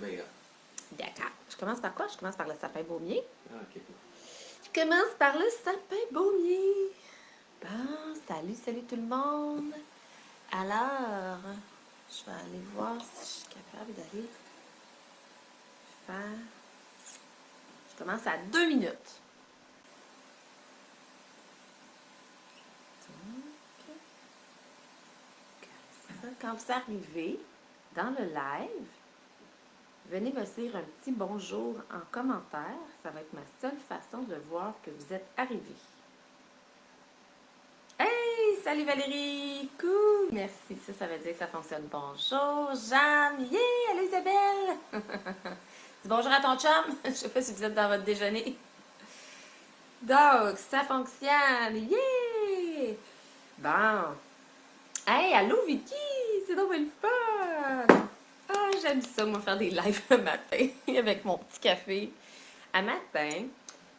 bien grave. D'accord. Je commence par quoi? Je commence par le sapin baumier. Ah, ok. Je commence par le sapin baumier. Bon, salut tout le monde. Alors, je vais aller voir si je suis capable d'aller faire... Je commence à 2 minutes. Donc, quand vous arrivez dans le live, venez me dire un petit bonjour en commentaire. Ça va être ma seule façon de voir que vous êtes arrivés. Hey, salut Valérie! Cool! Merci, ça veut dire que ça fonctionne. Bonjour, Jeanne! Yeah! Allô Isabelle! Dis bonjour à ton chum! Je sais pas si vous êtes dans votre déjeuner. Donc, ça fonctionne! Yeah! Bon. Hey, allô Vicky! C'est donc bien le fun! Ah, j'aime ça, moi, faire des lives le matin avec mon petit café. À matin,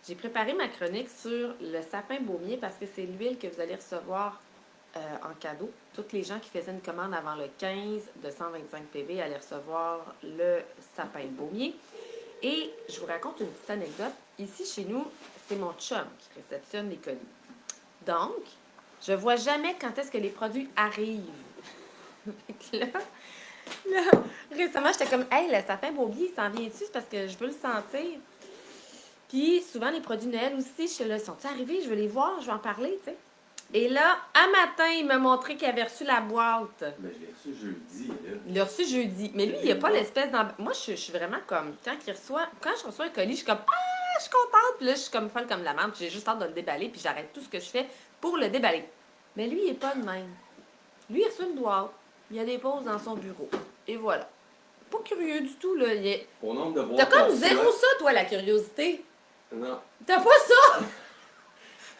j'ai préparé ma chronique sur le sapin baumier parce que c'est l'huile que vous allez recevoir en cadeau. Toutes les gens qui faisaient une commande avant le 15 de 125 PV allaient recevoir le sapin baumier. Et je vous raconte une petite anecdote. Ici, chez nous, c'est mon chum qui réceptionne les colis. Donc, je vois jamais quand est-ce que les produits arrivent. Fait que là, récemment, j'étais comme, hey, le sapin baumier, il s'en vient-tu? C'est parce que je veux le sentir. Puis, souvent, les produits de Noël aussi, je suis là, sont-ils arrivés? Je veux les voir, je vais en parler, tu sais. Et là, un matin, il m'a montré qu'il avait reçu la boîte. Ben, je l'ai reçu jeudi, là. Il l'a reçu jeudi. Mais lui, il n'a pas l'espèce Moi, je suis vraiment comme, quand je reçois un colis, je suis comme, ah, je suis contente. Puis là, je suis comme folle comme la menthe. J'ai juste hâte de le déballer, puis j'arrête tout ce que je fais pour le déballer. Mais lui, il n'est pas de même. Lui, il reçoit une boîte. Il a des pauses dans son bureau. Et voilà. Pas curieux du tout, là. Au nombre de boîtes. T'as comme zéro ça, toi, la curiosité. Non. T'as pas ça?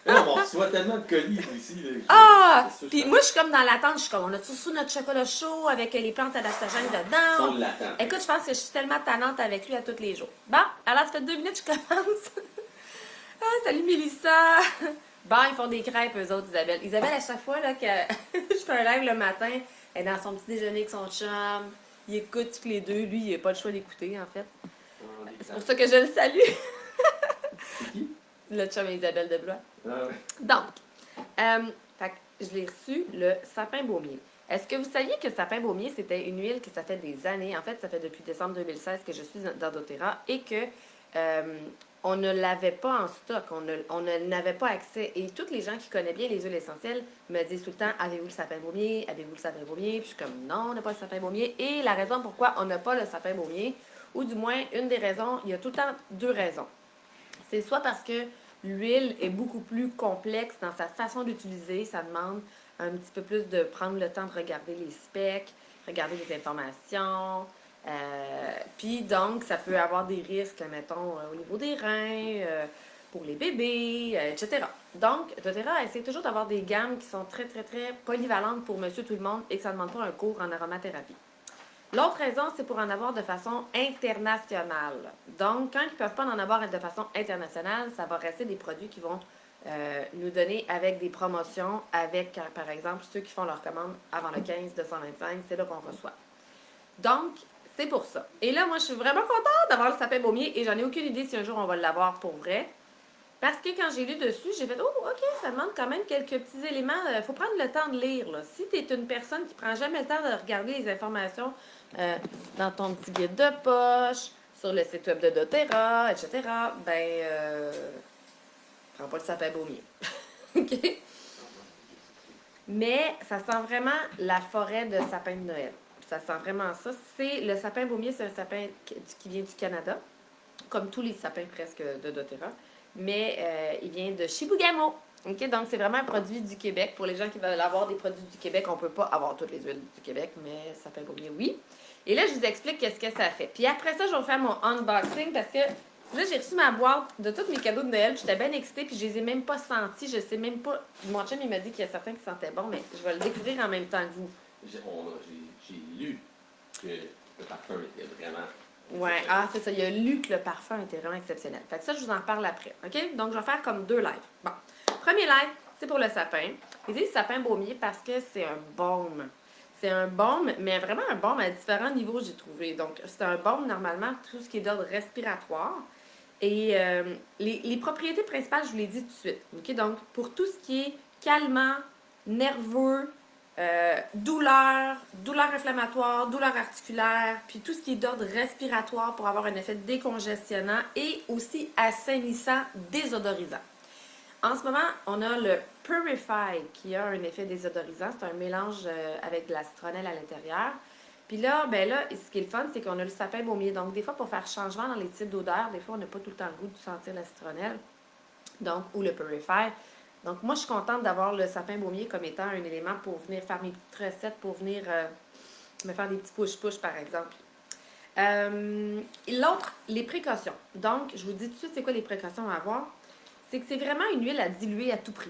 Non, on reçoit tellement de colis ici, là. Ah! C'est ça, Puis moi, je suis comme dans l'attente. Je suis comme, on a tous notre chocolat chaud avec les plantes adaptogènes dedans. On l'attend. Écoute, je pense que je suis tellement tannante avec lui à tous les jours. Bon, alors, ça fait 2 minutes que je commence. Ah, salut Mélissa! Bon, ils font des crêpes, eux autres, Isabelle. Isabelle, à chaque fois là, que je fais un live le matin, elle est dans son petit déjeuner avec son chum. Il écoute tous les deux. Lui, il n'a pas le choix d'écouter, en fait. C'est pour ça que je le salue. C'est qui? Le chum et Isabelle de Blois. Ah, ouais. Donc, fait que je l'ai reçu, le sapin baumier. Est-ce que vous saviez que le sapin baumier, c'était une huile que ça fait des années, en fait, ça fait depuis décembre 2016 que je suis dans doTERRA et que on ne l'avait pas en stock, on n'avait pas accès. Et toutes les gens qui connaissent bien les huiles essentielles me disent tout le temps, avez-vous le sapin baumier? Avez-vous le sapin baumier? Puis je suis comme, non, on n'a pas le sapin baumier. Et la raison pourquoi on n'a pas le sapin baumier, ou du moins, une des raisons, il y a tout le temps 2 raisons. C'est soit parce que l'huile est beaucoup plus complexe dans sa façon d'utiliser, ça demande un petit peu plus de prendre le temps de regarder les specs, regarder les informations. Puis donc, ça peut avoir des risques, mettons, au niveau des reins, pour les bébés, etc. Donc, doTERRA essaie toujours d'avoir des gammes qui sont très, très, très polyvalentes pour monsieur tout le monde et que ça ne demande pas un cours en aromathérapie. L'autre raison, c'est pour en avoir de façon internationale. Donc, quand ils ne peuvent pas en avoir de façon internationale, ça va rester des produits qui vont nous donner avec des promotions, avec, par exemple, ceux qui font leur commande avant le 15 de 125, c'est là qu'on reçoit. Donc, c'est pour ça. Et là, moi, je suis vraiment contente d'avoir le sapin baumier et j'en ai aucune idée si un jour on va l'avoir pour vrai. Parce que quand j'ai lu dessus, j'ai fait « Oh, OK, ça demande quand même quelques petits éléments. Il faut prendre le temps de lire. Là. Si tu es une personne qui prend jamais le temps de regarder les informations dans ton petit guide de poche, sur le site web de doTERRA, etc., prends pas le sapin baumier. OK? Mais ça sent vraiment la forêt de sapin de Noël. Ça sent vraiment ça. Le sapin baumier, c'est un sapin qui vient du Canada, comme tous les sapins presque de doTERRA. Mais il vient de Chibougamau. Okay? Donc, c'est vraiment un produit du Québec. Pour les gens qui veulent avoir des produits du Québec, on ne peut pas avoir toutes les huiles du Québec, mais sapin baumier, oui. Et là, je vous explique qu'est-ce que ça fait. Puis après ça, je vais faire mon unboxing parce que là, j'ai reçu ma boîte de tous mes cadeaux de Noël. Puis j'étais bien excitée, puis je les ai même pas sentis. Je sais même pas. Mon chum, il m'a dit qu'il y a certains qui sentaient bon, mais je vais le découvrir en même temps que vous. J'ai lu que le parfum était vraiment... Ouais, ah, c'est ça. Il a lu que le parfum était vraiment exceptionnel. Fait que ça, je vous en parle après. OK? Donc, je vais faire comme 2 lives. Bon. Premier live, c'est pour le sapin. Ils disent sapin baumier parce que c'est un baume. C'est un baume, mais vraiment un baume à différents niveaux, j'ai trouvé. Donc, c'est un baume, normalement, tout ce qui est d'ordre respiratoire. Et les propriétés principales, je vous l'ai dit tout de suite. OK? Donc, pour tout ce qui est calmant, nerveux, douleur inflammatoire, douleur articulaire, puis tout ce qui est d'ordre respiratoire pour avoir un effet décongestionnant et aussi assainissant, désodorisant. En ce moment, on a le Purify qui a un effet désodorisant. C'est un mélange avec de la citronnelle à l'intérieur. Puis là, ben là, ce qui est le fun, c'est qu'on a le sapin baumier. Donc, des fois, pour faire changement dans les types d'odeurs, des fois, on n'a pas tout le temps le goût de sentir la citronnelle. Donc, ou le Purify. Donc, moi, je suis contente d'avoir le sapin baumier comme étant un élément pour venir faire mes petites recettes, pour venir me faire des petits push-push, par exemple. L'autre, les précautions. Donc, je vous dis tout de suite, c'est quoi les précautions à avoir? C'est que c'est vraiment une huile à diluer à tout prix.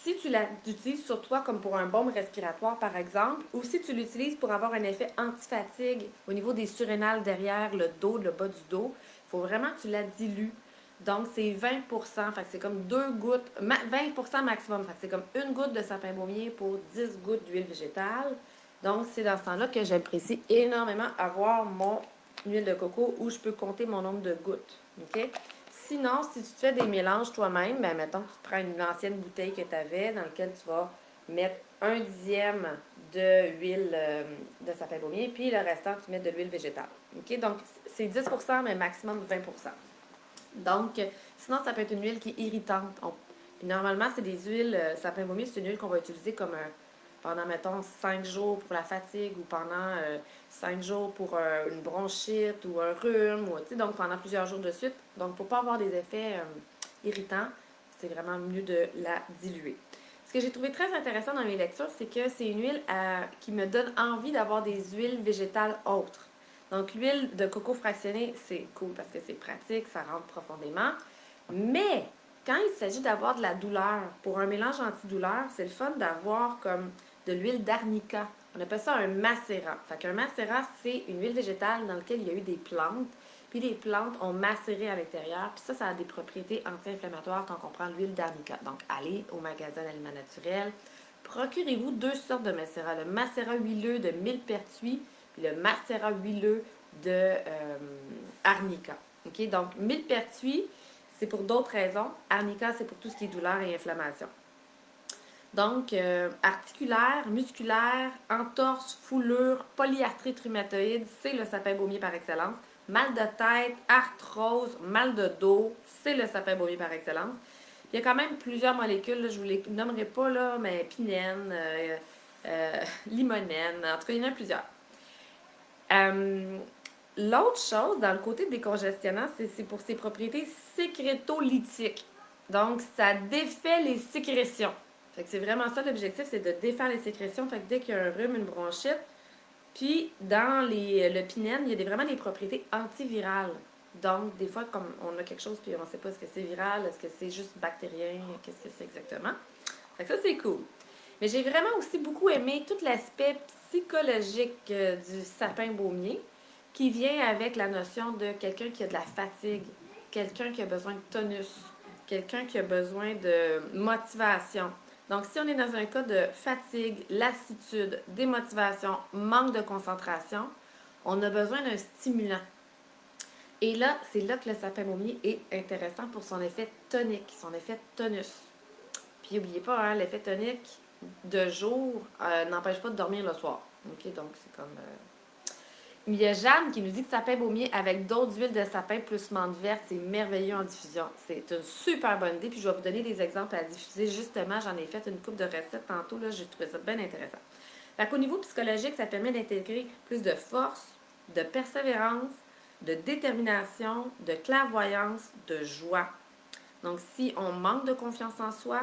Si tu l'utilises sur toi comme pour un baume respiratoire, par exemple, ou si tu l'utilises pour avoir un effet anti-fatigue au niveau des surrénales derrière le dos, le bas du dos, il faut vraiment que tu la dilues. Donc, c'est 20%, fait que c'est comme 2 gouttes, 20% maximum, fait que c'est comme une goutte de sapin baumier pour 10 gouttes d'huile végétale. Donc, c'est dans ce temps-là que j'apprécie énormément avoir mon huile de coco où je peux compter mon nombre de gouttes. OK? Sinon, si tu te fais des mélanges toi-même, ben mettons que tu prends une ancienne bouteille que tu avais dans laquelle tu vas mettre 1/10 d'huile de sapin baumier, puis le restant, tu mets de l'huile végétale. OK? Donc, c'est 10%, mais maximum 20%. Donc, sinon, ça peut être une huile qui est irritante. Puis normalement, c'est des huiles, sapin baumier, c'est une huile qu'on va utiliser comme pendant, mettons, 5 jours pour la fatigue ou pendant 5 jours pour une bronchite ou un rhume, ou, donc pendant plusieurs jours de suite. Donc, pour ne pas avoir des effets irritants, c'est vraiment mieux de la diluer. Ce que j'ai trouvé très intéressant dans mes lectures, c'est que c'est une huile qui me donne envie d'avoir des huiles végétales autres. Donc, l'huile de coco fractionnée, c'est cool parce que c'est pratique, ça rentre profondément. Mais, quand il s'agit d'avoir de la douleur, pour un mélange antidouleur, c'est le fun d'avoir comme de l'huile d'arnica. On appelle ça un macérat. Fait qu'un macérat, c'est une huile végétale dans laquelle il y a eu des plantes. Puis les plantes ont macéré à l'intérieur. Puis ça a des propriétés anti-inflammatoires quand on prend l'huile d'arnica. Donc, allez au magasin d'aliments naturels. Procurez-vous 2 sortes de macérat. Le macérat huileux de millepertuis puis le macérat huileux de arnica. OK? Donc, millepertuis, c'est pour d'autres raisons. Arnica, c'est pour tout ce qui est douleur et inflammation. Donc, articulaire, musculaire, entorse, foulure, polyarthrite rhumatoïde, c'est le sapin baumier par excellence. Mal de tête, arthrose, mal de dos, c'est le sapin baumier par excellence. Il y a quand même plusieurs molécules, là, je ne vous les nommerai pas, là, mais pinène, limonène, en tout cas, il y en a plusieurs. L'autre chose, dans le côté décongestionnant, c'est pour ses propriétés sécrétolytiques. Donc, ça défait les sécrétions. Fait que c'est vraiment ça l'objectif, c'est de défaire les sécrétions. Fait que dès qu'il y a un rhume, une bronchite, puis dans le pinène, il y a vraiment des propriétés antivirales. Donc, des fois, comme on a quelque chose, puis on ne sait pas est-ce que c'est viral, est-ce que c'est juste bactérien, qu'est-ce que c'est exactement. Fait que ça, c'est cool. Mais j'ai vraiment aussi beaucoup aimé tout l'aspect psychologique du sapin baumier qui vient avec la notion de quelqu'un qui a de la fatigue, quelqu'un qui a besoin de tonus, quelqu'un qui a besoin de motivation. Donc, si on est dans un cas de fatigue, lassitude, démotivation, manque de concentration, on a besoin d'un stimulant. Et là, c'est là que le sapin baumier est intéressant pour son effet tonique, son effet tonus. Puis, n'oubliez pas, hein, l'effet tonique de jour n'empêche pas de dormir le soir. OK? Donc, c'est comme... Il y a Jeanne qui nous dit que sapin baumier avec d'autres huiles de sapin plus menthe verte, c'est merveilleux en diffusion. C'est une super bonne idée. Puis je vais vous donner des exemples à diffuser. Justement, j'en ai fait une couple de recettes tantôt. Là, j'ai trouvé ça bien intéressant. Fait qu'au niveau psychologique, ça permet d'intégrer plus de force, de persévérance, de détermination, de clairvoyance, de joie. Donc, si on manque de confiance en soi,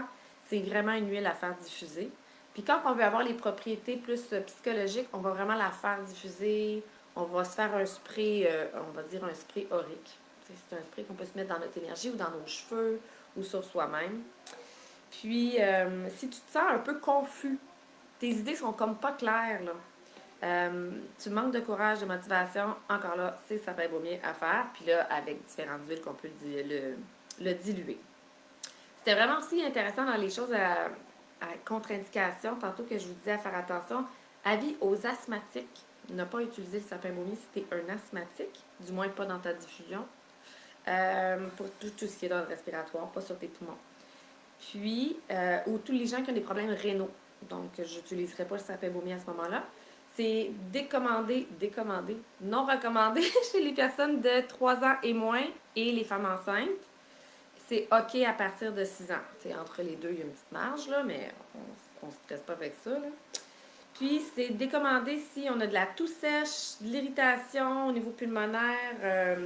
c'est vraiment une huile à faire diffuser. Puis quand on veut avoir les propriétés plus psychologiques, on va vraiment la faire diffuser. On va se faire un spray, on va dire un spray aurique. C'est un spray qu'on peut se mettre dans notre énergie ou dans nos cheveux ou sur soi-même. Puis, si tu te sens un peu confus, tes idées sont comme pas claires, là. Tu manques de courage, de motivation, encore là, c'est sapin baumier à faire. Puis là, avec différentes huiles qu'on peut le diluer. C'était vraiment aussi intéressant dans les choses à contre-indication, tantôt que je vous disais à faire attention Avis aux asthmatiques, ne pas utiliser le sapin baumier si tu es un asthmatique, du moins pas dans ta diffusion. Pour tout ce qui est dans le respiratoire, pas sur tes poumons. Puis, ou tous les gens qui ont des problèmes rénaux. Donc, je n'utiliserai pas le sapin baumier à ce moment-là. C'est décommandé, non recommandé chez les personnes de 3 ans et moins et les femmes enceintes. C'est OK à partir de 6 ans. T'sais, entre les deux, il y a une petite marge, là, mais on ne se stresse pas avec ça. Là. Puis, c'est décommandé si on a de la toux sèche, de l'irritation au niveau pulmonaire,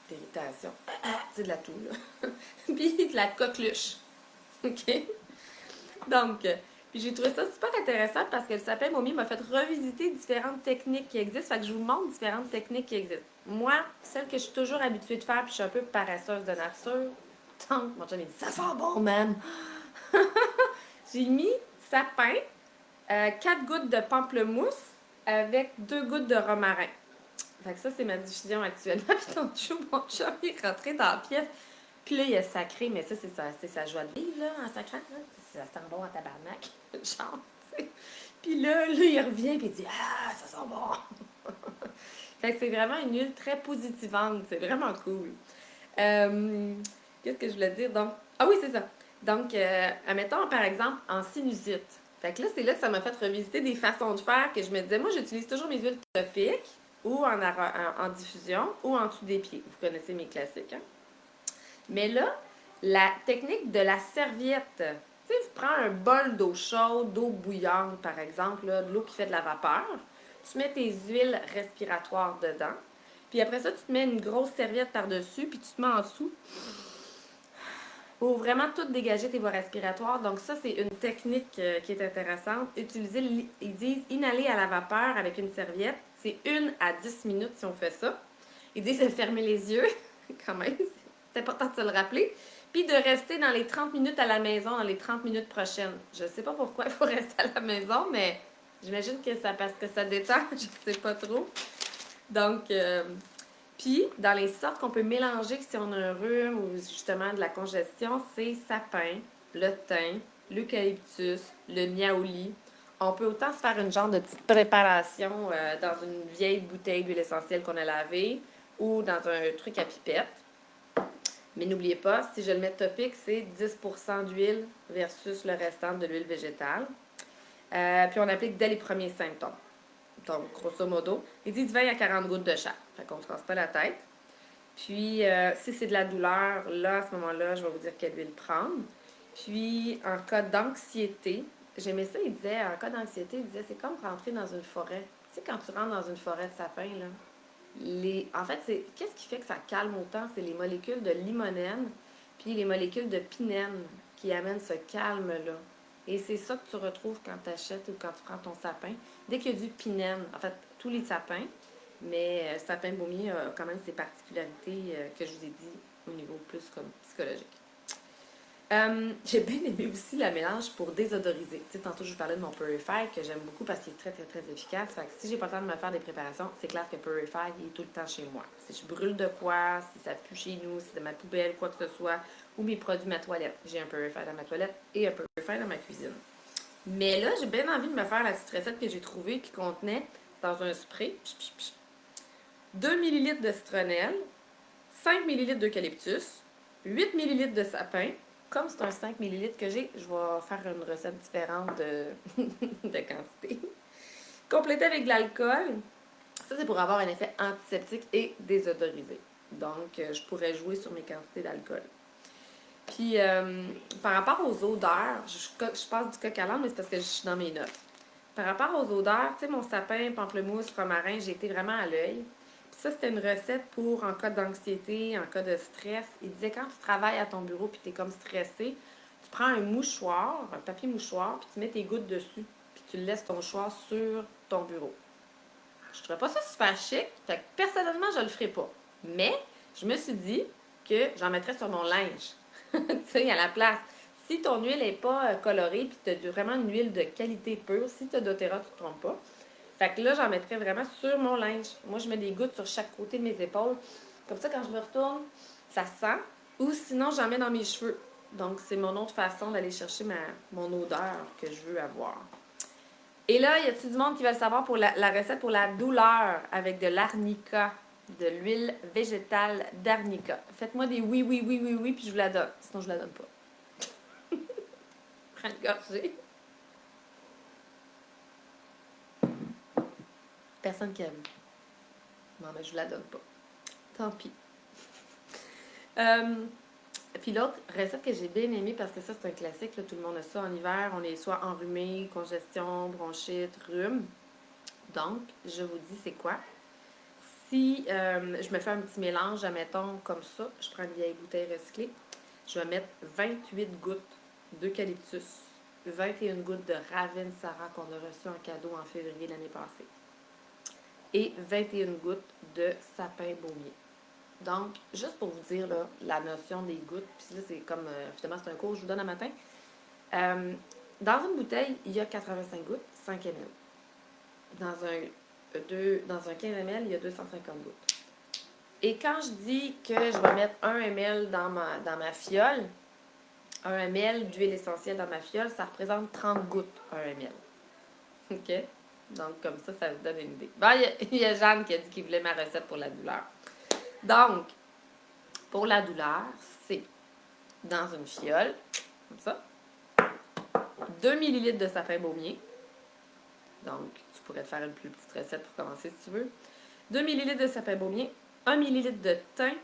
d'irritation. C'est de la toux, là. Puis, de la coqueluche. OK? Donc, puis j'ai trouvé ça super intéressant parce que le sapin baumier m'a fait revisiter différentes techniques qui existent. Fait que je vous montre différentes techniques qui existent. Moi, celle que je suis toujours habituée de faire, puis je suis un peu paresseuse de nature. Donc, mon chum il dit, ça sent bon, man! J'ai mis sapin, 4 gouttes de pamplemousse avec 2 gouttes de romarin. Fait que ça, c'est ma diffusion actuellement. Puis ton chou, mon chum, il est rentré dans la pièce. Puis là, il a sacré, mais ça, c'est sa joie de vivre, là, en sacrant. Là. Ça sent bon en tabarnak. Genre, tu sais. Puis là, il revient, puis il dit, ah, ça sent bon! Fait que c'est vraiment une huile très positivante. C'est vraiment cool. Qu'est-ce que je voulais dire? Donc, ah oui, c'est ça. Donc, admettons, par exemple, en sinusite. Fait que là, c'est là que ça m'a fait revisiter des façons de faire que je me disais, moi, j'utilise toujours mes huiles topiques ou en diffusion ou en dessous des pieds. Vous connaissez mes classiques, hein? Mais là, la technique de la serviette. Tu sais, tu prends un bol d'eau chaude, d'eau bouillante, par exemple, là, de l'eau qui fait de la vapeur. Tu mets tes huiles respiratoires dedans. Puis après ça, tu te mets une grosse serviette par-dessus, puis tu te mets en dessous pour vraiment tout dégager tes voies respiratoires. Donc ça, c'est une technique qui est intéressante. Utiliser, ils disent inhaler à la vapeur avec une serviette. C'est 1 à 10 minutes si on fait ça. Ils disent de fermer les yeux, quand même. C'est important de se le rappeler. Puis de rester dans les 30 minutes à la maison, dans les 30 minutes prochaines. Je sais pas pourquoi il faut rester à la maison, mais j'imagine que ça parce que ça détend, je sais pas trop. Donc, puis dans les sortes qu'on peut mélanger si on a un rhume ou justement de la congestion, c'est sapin, le thym, l'eucalyptus, le niaouli. On peut autant se faire une genre de petite préparation dans une vieille bouteille d'huile essentielle qu'on a lavée ou dans un truc à pipette. Mais n'oubliez pas, si je le mets topique, c'est 10% d'huile versus le restant de l'huile végétale. Puis on applique dès les premiers symptômes. Donc, grosso modo, ils disent 20 à 40 gouttes de chaque. Fait qu'on ne se casse pas la tête. Puis, si c'est de la douleur, là, à ce moment-là, je vais vous dire quelle huile prendre. Puis, en cas d'anxiété, j'aimais ça, il disait, en cas d'anxiété, il disait, c'est comme rentrer dans une forêt. Tu sais, quand tu rentres dans une forêt de sapin, là, en fait, qu'est-ce qui fait que ça calme autant? C'est les molécules de limonène puis les molécules de pinène qui amènent ce calme-là. Et c'est ça que tu retrouves quand tu achètes ou quand tu prends ton sapin. Dès qu'il y a du pinène, en fait, tous les sapins, mais sapin baumier a quand même ses particularités que je vous ai dit au niveau plus comme psychologique. J'ai bien aimé aussi le mélange pour désodoriser. Tu sais, tantôt, je vous parlais de mon Purify que j'aime beaucoup parce qu'il est très, très, très efficace. Fait que si j'ai pas le temps de me faire des préparations, c'est clair que Purify, il est tout le temps chez moi. Si je brûle de quoi, si ça pue chez nous, si c'est de ma poubelle, quoi que ce soit, ou mes produits de ma toilette. J'ai un Purify dans ma toilette et un Purify dans ma cuisine. Mais là, j'ai bien envie de me faire la petite recette que j'ai trouvée qui contenait, dans un spray, 2 ml de citronnelle, 5 ml d'eucalyptus, 8 ml de sapin. Comme c'est un 5 ml que j'ai, je vais faire une recette différente de quantité. Complété avec de l'alcool. Ça, c'est pour avoir un effet antiseptique et désodorisé. Donc, je pourrais jouer sur mes quantités d'alcool. Puis, par rapport aux odeurs, je passe du coq à l'âne, mais c'est parce que je suis dans mes notes. Par rapport aux odeurs, tu sais, mon sapin, pamplemousse, romarin, j'ai été vraiment à l'œil. Ça, c'était une recette pour en cas d'anxiété, en cas de stress. Il disait quand tu travailles à ton bureau puis tu es comme stressé, tu prends un mouchoir, un papier mouchoir, puis tu mets tes gouttes dessus, puis tu laisses ton mouchoir sur ton bureau. Je ne trouve pas ça super chic, fait que personnellement, je le ferai pas. Mais je me suis dit que j'en mettrais sur mon linge, tu sais, à la place. Si ton huile n'est pas colorée, puis tu as vraiment une huile de qualité pure, si tu as doTERRA, tu ne te trompes pas. Fait que là, j'en mettrais vraiment sur mon linge. Moi, je mets des gouttes sur chaque côté de mes épaules. Comme ça, quand je me retourne, ça sent. Ou sinon, j'en mets dans mes cheveux. Donc, c'est mon autre façon d'aller chercher mon odeur que je veux avoir. Et là, y a-t-il du monde qui va le savoir pour la recette pour la douleur avec de l'arnica, de l'huile végétale d'arnica? Faites-moi des oui, oui, oui, oui, oui, puis je vous la donne. Sinon, je la donne pas. Prends une gorgée. Personne qui aime. Non, mais je vous la donne pas. Tant pis. Puis l'autre recette que j'ai bien aimée, parce que ça, c'est un classique, là, tout le monde a ça en hiver. On est soit enrhumé, congestion, bronchite, rhume. Donc, je vous dis c'est quoi. Si je me fais un petit mélange, admettons, comme ça, je prends une vieille bouteille recyclée, je vais mettre 28 gouttes d'eucalyptus, 21 gouttes de Ravensara qu'on a reçu en cadeau en février l'année passée, et 21 gouttes de sapin baumier. Donc, juste pour vous dire là, la notion des gouttes, puis là, c'est comme, finalement, c'est un cours que je vous donne un matin. Dans une bouteille, il y a 85 gouttes, 5 ml. Dans un 15 ml, il y a 250 gouttes. Et quand je dis que je vais mettre 1 ml dans ma fiole, 1 ml d'huile essentielle dans ma fiole, ça représente 30 gouttes, 1 ml. OK? Donc, comme ça vous donne une idée. Bon, il y a Jeanne qui a dit qu'il voulait ma recette pour la douleur. Donc, pour la douleur, c'est dans une fiole, comme ça, 2 ml de sapin baumier. Donc, tu pourrais te faire une plus petite recette pour commencer si tu veux. 2 ml de sapin baumier, 1 ml de thym,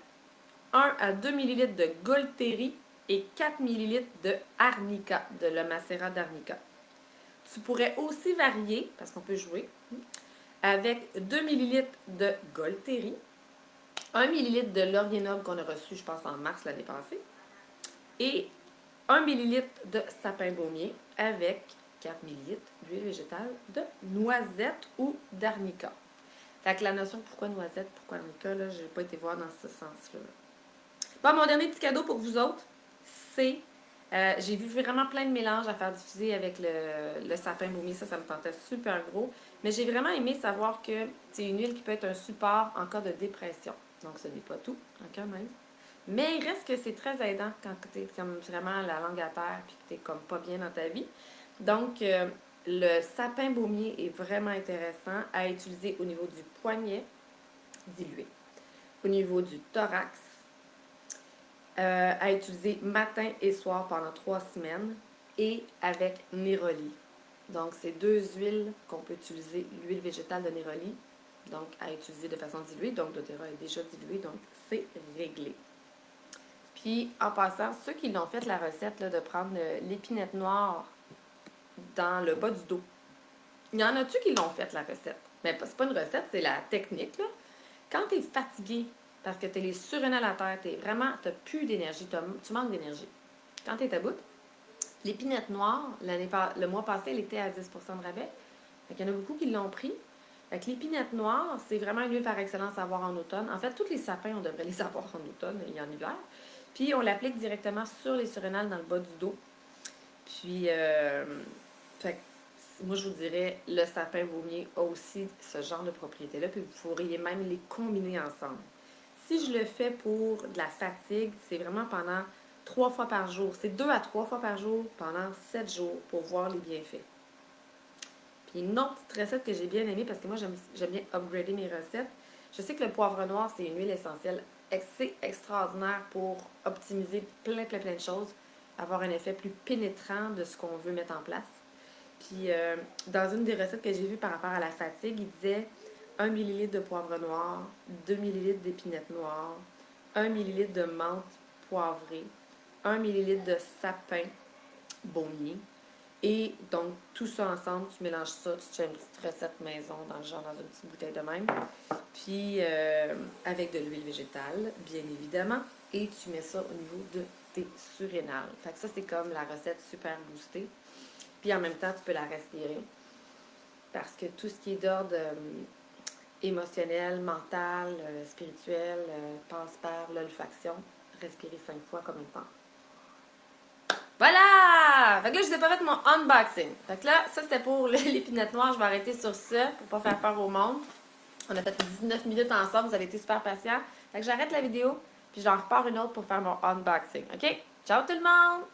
1 à 2 ml de Golteri et 4 ml de arnica, de le macérat d'arnica. Tu pourrais aussi varier, parce qu'on peut jouer, avec 2 ml de Golteri, 1 ml de laurier noble qu'on a reçu, je pense, en mars l'année passée, et 1 ml de sapin baumier avec 4 ml d'huile végétale de noisette ou d'arnica. Fait que la notion pourquoi noisette, pourquoi arnica, là, j'ai pas été voir dans ce sens-là. Bon, mon dernier petit cadeau pour vous autres, c'est... j'ai vu vraiment plein de mélanges à faire diffuser avec le sapin baumier. Ça me tentait super gros. Mais j'ai vraiment aimé savoir que c'est une huile qui peut être un support en cas de dépression. Donc, ce n'est pas tout, quand même. Mais il reste que c'est très aidant quand tu es comme vraiment la langue à terre et que tu n'es comme pas bien dans ta vie. Donc, le sapin baumier est vraiment intéressant à utiliser au niveau du poignet dilué, au niveau du thorax, à utiliser matin et soir pendant 3 semaines, et avec Néroli. Donc, c'est 2 huiles qu'on peut utiliser, l'huile végétale de Néroli, donc à utiliser de façon diluée. Donc, doTERRA est déjà dilué, donc c'est réglé. Puis, en passant, ceux qui l'ont fait la recette là, de prendre l'épinette noire dans le bas du dos, il y en a-tu qui l'ont fait la recette? Mais c'est pas une recette, c'est la technique, là. Quand tu es fatigué, parce que tu es les surrénales à terre, tu n'as plus d'énergie, tu manques d'énergie. Quand tu es à bout, l'épinette noire, le mois passé, elle était à 10% de rabais. Il y en a beaucoup qui l'ont pris. L'épinette noire, c'est vraiment une huile par excellence à avoir en automne. En fait, tous les sapins, on devrait les avoir en automne et en hiver. Puis, on l'applique directement sur les surrénales dans le bas du dos. Puis, moi, je vous dirais, le sapin baumier a aussi ce genre de propriété-là. Puis, vous pourriez même les combiner ensemble. Si je le fais pour de la fatigue, c'est vraiment pendant 3 fois par jour. C'est 2 à 3 fois par jour pendant 7 jours pour voir les bienfaits. Puis une autre petite recette que j'ai bien aimée, parce que moi, j'aime bien upgrader mes recettes. Je sais que le poivre noir, c'est une huile essentielle extraordinaire pour optimiser plein de choses, avoir un effet plus pénétrant de ce qu'on veut mettre en place. Puis, dans une des recettes que j'ai vues par rapport à la fatigue, il disait 1 ml de poivre noir, 2 ml d'épinette noire, 1 ml de menthe poivrée, 1 ml de sapin baumier. Et donc, tout ça ensemble, tu mélanges ça, tu te fais une petite recette maison, dans le genre, dans une petite bouteille de même. Puis, avec de l'huile végétale, bien évidemment. Et tu mets ça au niveau de tes surrénales. Fait que ça, c'est comme la recette super boostée. Puis, en même temps, tu peux la respirer. Parce que tout ce qui est d'ordre émotionnel, mental, spirituel, passe par l'olfaction. Respirer 5 fois comme une temps. Voilà! Fait que là, je vous ai pas fait mon unboxing. Fait que là, ça, c'était pour l'épinette noire. Je vais arrêter sur ça pour pas faire peur au monde. On a fait 19 minutes ensemble. Vous avez été super patients. Fait que j'arrête la vidéo, puis j'en repars une autre pour faire mon unboxing. OK? Ciao tout le monde!